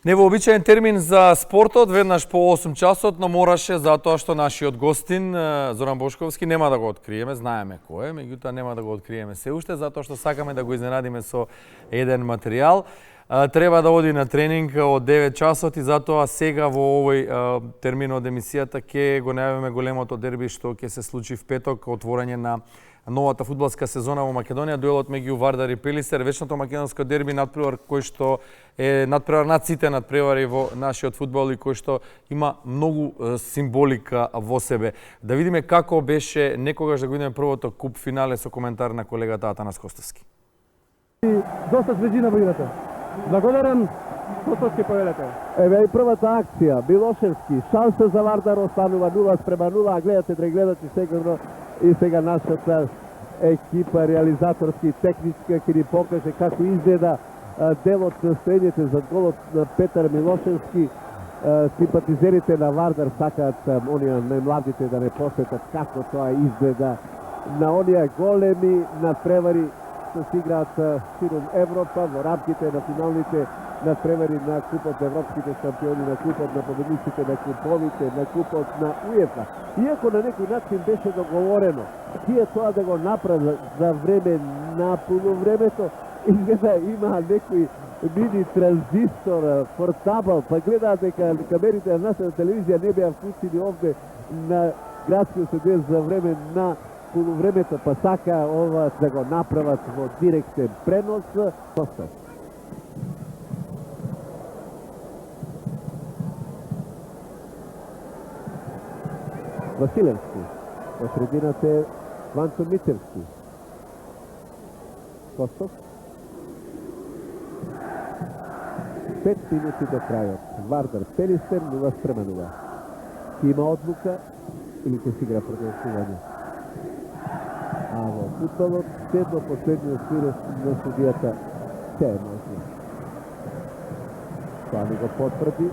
Невообичаен термин за спортот, веднаш по 8 часот, но мораше затоа што нашиот гостин Зоран Бошковски нема да го откриеме, знаеме кој е, меѓутоа нема да го откриеме се уште затоа што сакаме да го изненадиме со еден материјал. Треба да оди на тренинг од 9 часот и затоа сега во овој термин од емисијата ќе го најавиме големото дерби што ќе се случи в петок, отворање на новата фудбалска сезона во Македонија, дуелот меѓу Вардар и Пелистер, вечното македонско дерби, надпревар кој што е надпревар над сите надпревари во нашиот фудбал и кој што има многу символика во себе. Да видиме како беше некогаш да го видиме првото куп финале со коментар на колегата Атанас Костовски. Доста свежина во играта. Благодарен, Костовски повелете. Еве и првата акција, Милошевски, шанса за Вардар останува 0:0, а гледате, гледате сигурно и сега нашата екипа реализаторски, техничка ќе ни покаже како изгледа делот на стоењето за голот на Петар Милошевски. Симпатизерите на Вардар сакаат оние најмладите да не посетат како тоа изгледа на оние големи надпревари што се играат широм Европа во рамките на финалните надпревари на Купот на Европските шампиони, на Купот на победниците на куповите, на Купот на УЕФА. Иако на некој начин беше договорено, тие тоа да го направат за време на полувремето, изгледа има некој мини транзистор, портабл, па гледаат дека камерите на нашата телевизија не беа вклучени овде на градскиот стадион за време на полувремето, па сака ова да го направат во директен пренос. Постав. Василевски. Во средината е Ванчо Мицевски. Костов. 5 минути до крајот. Вардар Пелистер 0:0. Ќе има одлука или ќе се игра продолжување? А во футболот се до последниот свирес на судијата се е можно. Тоа ни го потврди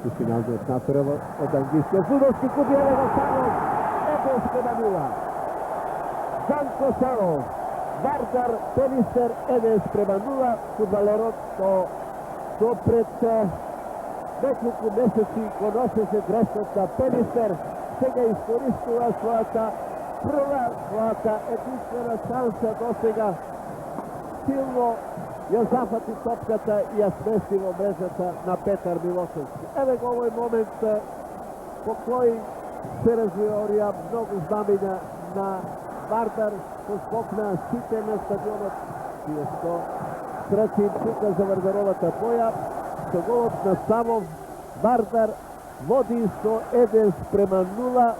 и финалниот натпревар од англискиот фудбалски клуб Елена Саров 1:0. Данко Саров, Вардар Пелистер 1:0. Фудбалерот до пред неколку месеци го носеше дресот на Пелистер, сега искористува својата прва, својата единствена шанса до сега. Силно ја зафати топката и ја смести во мрежата на Петар Милошевски. Еве го овој момент по кој се развива орија многу знамења на Вардар со скок на сите на стадионот. Тие што Трацин тука за Вардаровата боја, со голот на Савов, Вардар води со 1:0.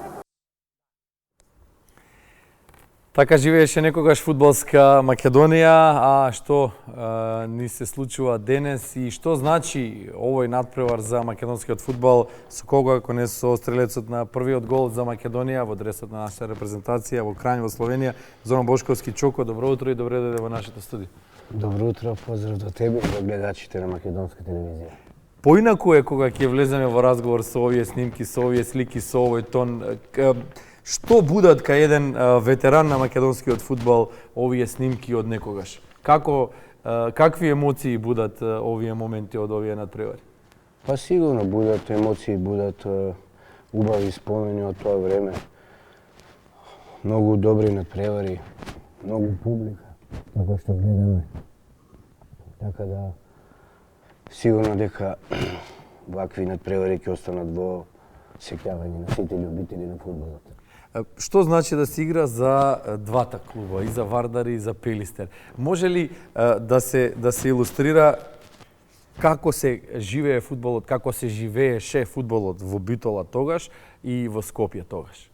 Така живееше некогаш фудбалска Македонија, а што ни се случува денес и што значи овој надпревар за македонскиот фудбал, со кого ако не со стрелецот на првиот гол за Македонија во дресот на нашата репрезентација во Крањ во Словенија, Зоран Бошковски. Чоко, добро утро и добре дојде во нашето студио. Добро утро, поздрав до тебе и до гледачите на Македонска телевизија. Поинаку е кога ќе влеземе во разговор со овие снимки, со овие слики, со овој тон. Што будат кај еден ветеран на македонскиот фудбал овие снимки од некогаш? Какви емоции будат овие моменти од овие надпревари? Па сигурно будат емоции, будат убави спомени од тоа време. Многу добри надпревари, многу публика, како што гледаме. Така да сигурно дека вакви надпревари ќе останат во сеќавање на сите љубители на фудбалот. Што значи да се игра за двата клуба, и за Вардар и за Пелистер? Може ли да се илустрира како се живее фудбалот, како се живееше фудбалот во Битола тогаш и во Скопје тогаш?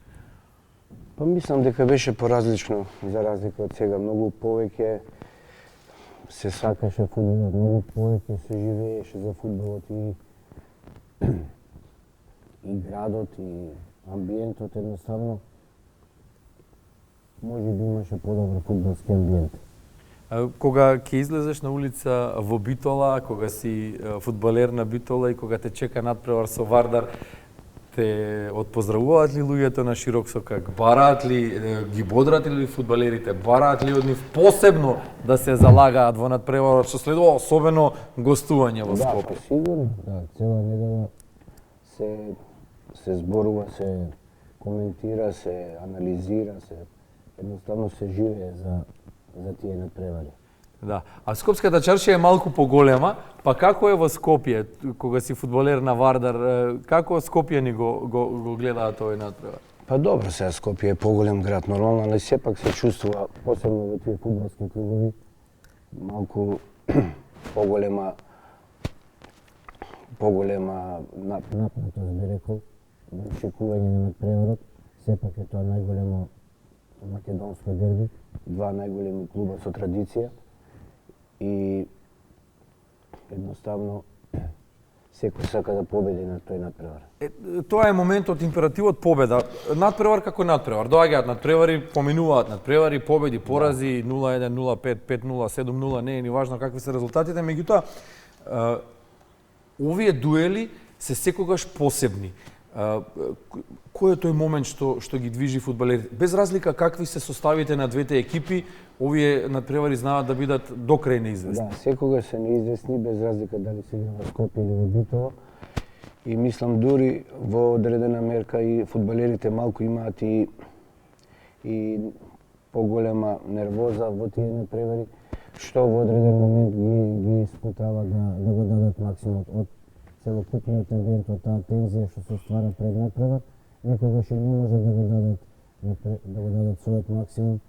Па мислам дека беше поразлично, за разлика од сега. Многу повеќе се сакаше фудбалот, многу повеќе се живееше за фудбалот и градот и амбиентот едноставно. Може би имаше подобар фудбалски амбиент. Кога ќе излезеш на улица во Битола, кога си фудбалер на Битола и кога те чека надпревар со Вардар, те отпоздравуваат ли луѓето на широк сокак? Бараат ли, ги бодрат ли фудбалерите? Бараат ли од нив посебно да се залагаат во надпреварот што следува, особено гостување во Да, Скопје? па сигурно, да, цела недела се зборува, се коментира, се анализира, едноставно се живее за тие надпревари. Да. А Скопската чаршија е малку поголема, па како е во Скопје, кога си фудбалер на Вардар, како Скопјани го гледаат овој надпревар? Па добро, сега Скопје е поголем град, нормално, али сепак се чувствува, посебно во тие фудбалски клубови, малку поголема напнатост би рекол, очекување на надпреварот. Сепак е тоа најголемо македонско дерби, два најголеми клуба со традиција и едноставно секој сака да победи на тој надпревар. Тоа е моментот, императивот победа. Надпревар како надпревар. Доаѓаат надпревари, поминуваат надпревари, победи, порази, 0-1, 0-5, 5-0, 7-0, не е ни важно какви се резултатите, меѓутоа овие дуели се секогаш посебни. Кој е тој момент што ги движи фудбалерите? Без разлика какви се составите на двете екипи, овие надпревари знаат да бидат до крај неизвестни. Да, секогаш се неизвестни, без разлика дали се игра во Скопје или во Битово. И мислам дури во одредена мерка и фудбалерите малку имаат и поголема нервоза во тие надпревари, што во одреден момент ги спутава да го дадат максимумот од целокупниот амбиент, од таа тензија што се ствара пред надпревар, никогаш и не може да го дадат својот максимум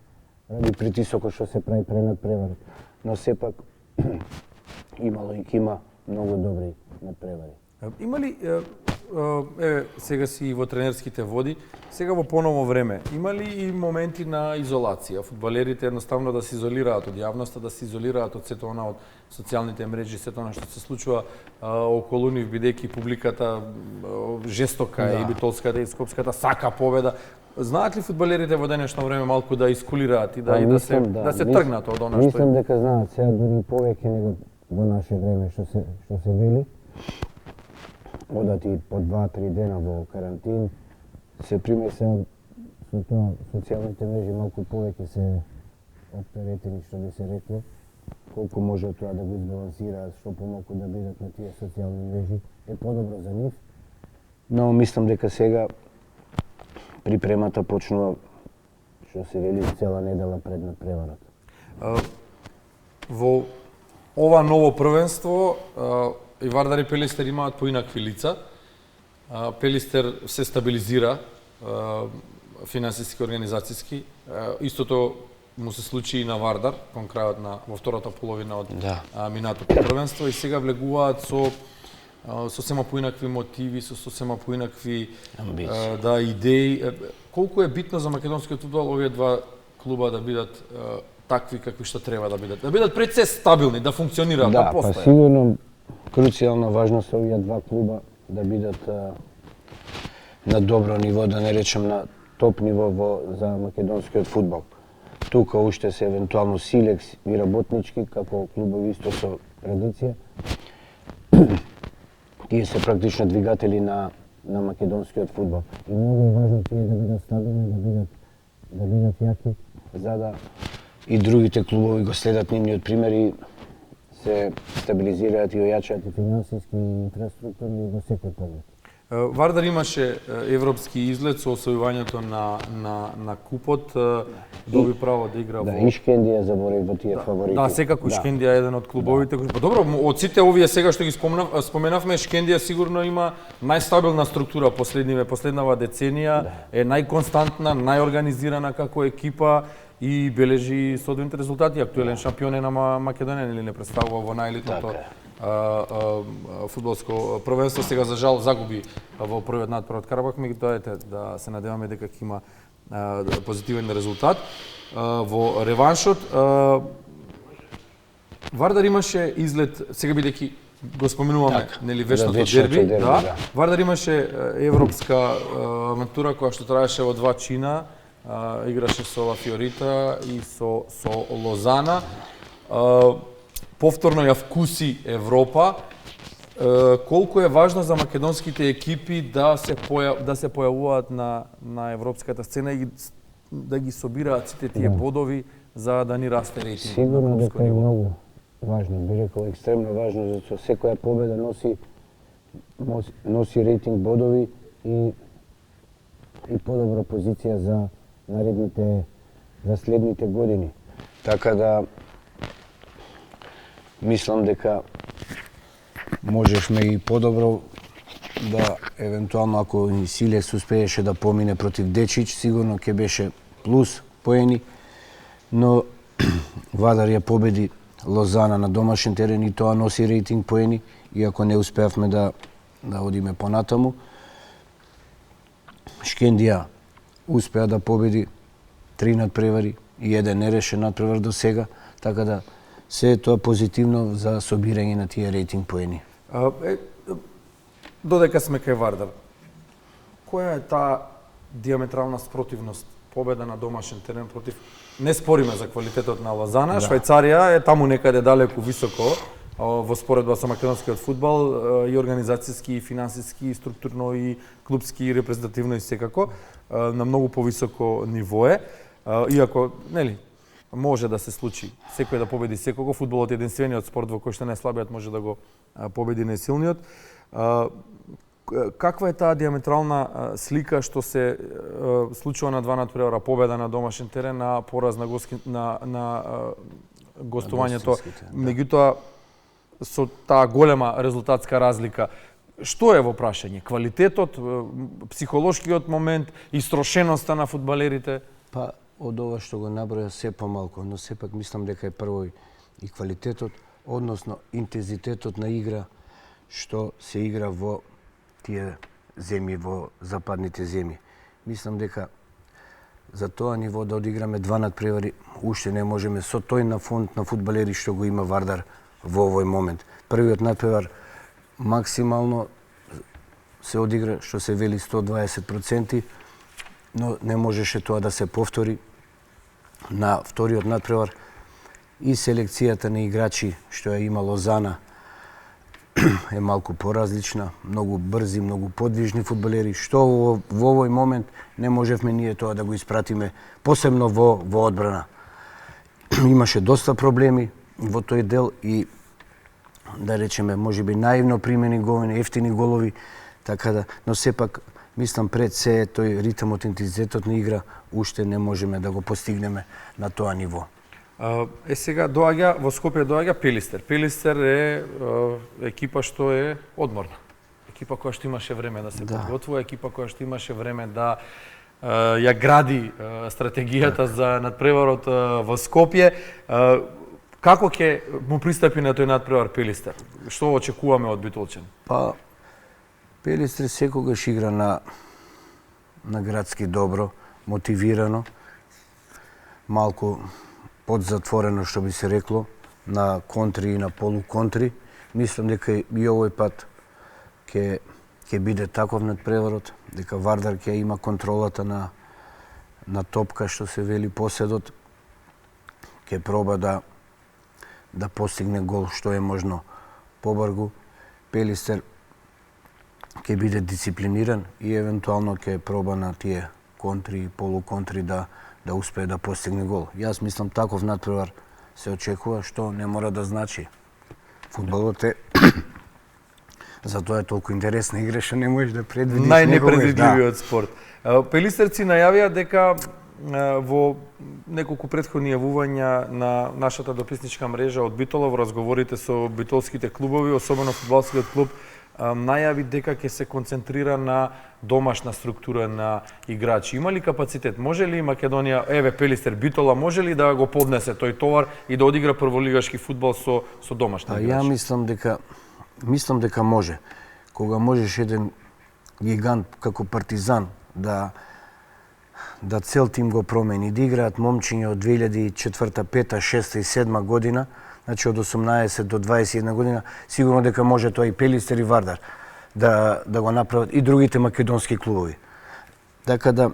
ради притисокот што се прави пред надпреварот. Но сепак имало и има многу добри надпревари. Има ли, сега си во тренерските води, сега во поново време, има ли и моменти на изолација? Фудбалерите едноставно да се изолираат од јавноста, да се изолираат од сето она, од социјалните мрежи, сето она што се случува околу нив, бидејќи публиката жестока е, и битолската, и скопската, сака победа. Знаат ли фудбалерите во денешно време малку да искулираат и да се тргнат од она што Мислам дека знаат, сега дури повеќе него во наше време што се вели. Одат и по 2-3 дена во карантин, се приме сега со тоа социјалните мрежи малку повеќе се оптеретени, што би се рекло, колку може тоа да го избалансираат, што помалку да бидат на тие социјални мрежи, е подобро за нив. Но мислам дека сега припремата почнува, што се вели, цела недела пред надпреварот. Во ова ново првенство и Вардар и Пелистер имаат поинакви лица. Пелистер се стабилизира финансиски, организацијски. Истото му се случи и на Вардар, кон крајот во втората половина од минатото првенство, и сега влегуваат со сосема поинакви мотиви, со сосема поинакви идеи. Колку е битно за македонскиот фудбал овие два клуба да бидат такви какви што треба да бидат? Да бидат пред се стабилни, да функционираат, да постојат. Па сигурно круцијално важно се овие два клуба да бидат на добро ниво, да не речем на топ ниво за македонскиот фудбал. Тука уште се евентуално Силекс и Работнички, како клубови исто со традиција. Тие се практично двигатели на македонскиот фудбал. И многу е важно тие да бидат стабилни, да бидат јаки, за да и другите клубови го следат нивниот пример и се стабилизираат и ојачаат и финансиски, и инфраструктурни и во секој поглед. Вардар имаше европски излет со освојувањето на купот, доби право да игра во... Да, и Шкендија заборави во тие фаворити. Да, секако Шкендија е еден од клубовите. Па добро, од сите овие сега што ги споменавме, Шкендија сигурно има најстабилна структура последнава деценија, е најконстантна, најорганизирана како екипа и бележи соодветните резултати. Актуелен шампион е на Македонија, или не представува во најелитното фудбалско првенство. Сега за жал загуби во првиот надпревар од Карабах, меѓутоа да се надеваме дека ќе има позитивен резултат во реваншот. Вардар имаше излет, сега бидејќи го споменуваме, нели, вечното дерби, Вардар имаше европска авантура која што траеше во два чина, играше со Ла Фиорита и со Лозана. Повторно ја вкуси Европа колку е важно за македонските екипи да се појавуваат на европската сцена и да ги собираат сите тие бодови за да ни расте рейтинг. Сигурно дека е многу важно, би рекол екстремно важно, затоа секоја победа носи рейтинг бодови и подобра позиција за следните години. Така да мислам дека можевме и подобро да евентуално ако и Силес успееше да помине против Дечич, сигурно ќе беше плюс поени, но Вардар ја победи Лозана на домашен терен и тоа носи рейтинг поени, иако не успеавме да одиме понатаму. Шкендија успеа да победи 3 надпревари и 1 нерешен надпревар до сега, така да се е тоа позитивно за собирање на тие рейтинг поени. Додека сме кај Вардар, која е таа диаметрална спротивност? Победа на домашен терен против... Не спориме за квалитетот на Лозана, да. Швајцарија е таму некаде далеку високо во споредба со македонскиот фудбал и организацијски, и финансиски, и структурно, и клубски, и репрезентативно и секако, на многу повисоко ниво е. Иако, нели, може да се случи секој да победи секого, фудбалот е единствениот спорт во кој што најслабиот може да го победи најсилниот. Каква е таа диаметрална слика што се случува на 2 надпревара, победа на домашен терен, на пораз на гостувањето, меѓутоа со таа голема резултатска разлика? Што е во прашање? Квалитетот, психолошкиот момент, истрошеноста на фудбалерите? Па, од ова што го наброја се помалку, но сепак мислам дека е прво и квалитетот, односно интензитетот на игра што се игра во тие земји, во западните земји. Мислам дека за тоа ниво да одиграме 2 надпревари, уште не можеме со тој на фонд на фудбалери што го има Вардар во овој момент. Првиот надпревар максимално се одигра, што се вели 120%, но не можеше тоа да се повтори. На вториот надпревар и селекцијата на играчи што ја има Лозана е малку поразлична, многу брзи, многу подвижни фудбалери, што во овој момент не можевме ние тоа да го испратиме, посебно во одбрана. Имаше доста проблеми во тој дел и да речеме можеби наивно примени голови, ефтини голови, така да, но сепак мислам пред се тој ритмот, интензитетот на игра уште не можеме да го постигнеме на тоа ниво. Сега во Скопје доаѓа Пелистер. Пелистер е екипа што е одморна. Екипа која што имаше време да се подготвува, екипа која што имаше време да ја гради стратегијата за надпреварот во Скопје. Како ќе му пристапи на тој надпревар Пелистер? Што очекуваме од Битолчани? Па, Пелистер секогаш игра на градски добро, мотивирано, малку подзатворено, што би се рекло, на контри и на полуконтри. Мислам дека и овој пат ќе биде таков надпреварот, дека Вардар ќе има контролата на топка, што се вели поседот, ќе проба да постигне гол што е можно побрзо. Пелистер ќе биде дисциплиниран и евентуално ќе проба на тие контри и полуконтри да успее да постигне гол. Јас мислам таков надпревар се очекува, што не мора да значи. Фудбалот е затоа е толку интересна игра што не можеш да предвидиш најнепредвидливиот спорт. Пелистерци најавија дека во неколку претходни јавувања на нашата дописничка мрежа од Битола во разговорите со битолските клубови, особено фудбалскиот клуб, најави дека ќе се концентрира на домашна структура на играчи. Има ли капацитет? Може ли Македонија, Пелистер, Битола, може ли да го поднесе тој товар и да одигра прволигашки фудбал со домашни играчи? Ја мислам дека може. Кога можеш еден гигант како Партизан да цел тим го промени, да играат момчиња од 2004, 5, 6 и 7 година, значи од 18 до 21 година, сигурно дека може тоа и Пелистер и Вардар да го направат и другите македонски клубови. Така да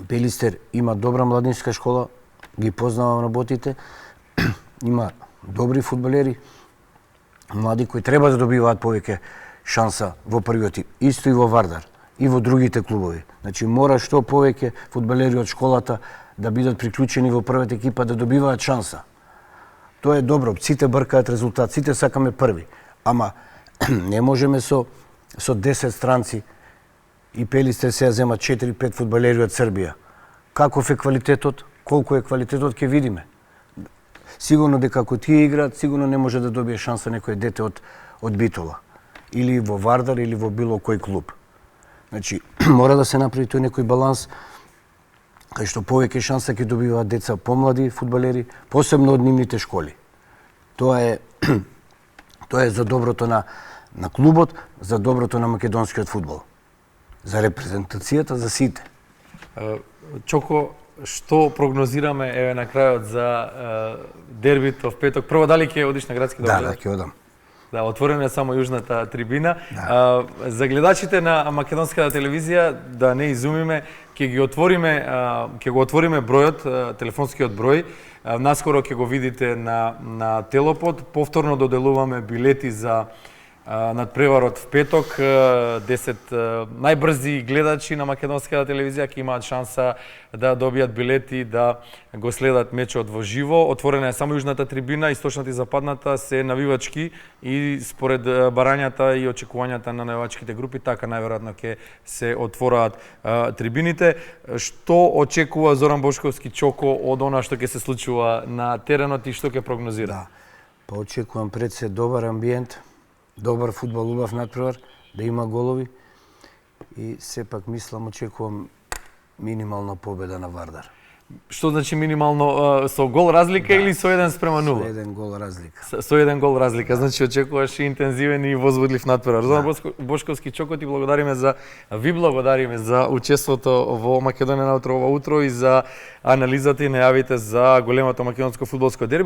Пелистер има добра младинска школа, ги познавам работите, има добри фудбалери, млади кои треба да добиваат повеќе шанса во првиот тип. Исто и во Вардар, и во другите клубови. Значи мора што повеќе фудбалери од школата да бидат приклучени во првата екипа да добиваат шанса. Тоа е добро, сите бркаат резултат, сите сакаме први. Ама не можеме со 10 странци и Пелисте се земат 4-5 фудбалери од Србија. Каков е квалитетот, колку е квалитетот, ќе видиме. Сигурно дека ако тие играат, сигурно не може да добие шанса некој дете од Битола. Или во Вардар, или во било кој клуб. Значи, мора да се направи тој некој баланс, кај што повеќе шанса ќе добиваат деца помлади фудбалери, посебно од нивните школи. Тоа е за доброто на клубот, за доброто на македонскиот фудбал. За репрезентацијата, за сите. Чоко, што прогнозираме еве на крајот за дербито в петок? Прво, дали ќе одиш на градски да Да, ќе одам. Да, отворена е само јужната трибина. Да. За гледачите на македонската телевизија, да не изумиме, ќе го отвориме бројот, телефонскиот број. Наскоро ќе го видите на Телопод. Повторно доделуваме билети за надпреварот в петок. 10 најбрзи гледачи на македонската телевизија ќе имаат шанса да добијат билети, да го следат мечот во живо. Отворена е само јужната трибина, источната и западната се навивачки и според барањата и очекувањата на навивачките групи, така најверојатно ќе се отвораат трибините. Што очекува Зоран Бошковски Чоко од она што ќе се случува на теренот и што ќе прогнозира? Да. Па очекувам пред се добар амбиент, добар фудбал, убав надпревар, да има голови и сепак мислам, очекувам минимална победа на Вардар. Што значи минимално со гол разлика или со 1:0? Со 1 гол разлика. Со 1 гол разлика, значи очекуваш и интензивен и возбудлив надпревар. Зоран Бошковски Чоко, ти ви благодариме за учеството во Македонија на утро и за анализата и најавите за големото македонско фудбалско дерби.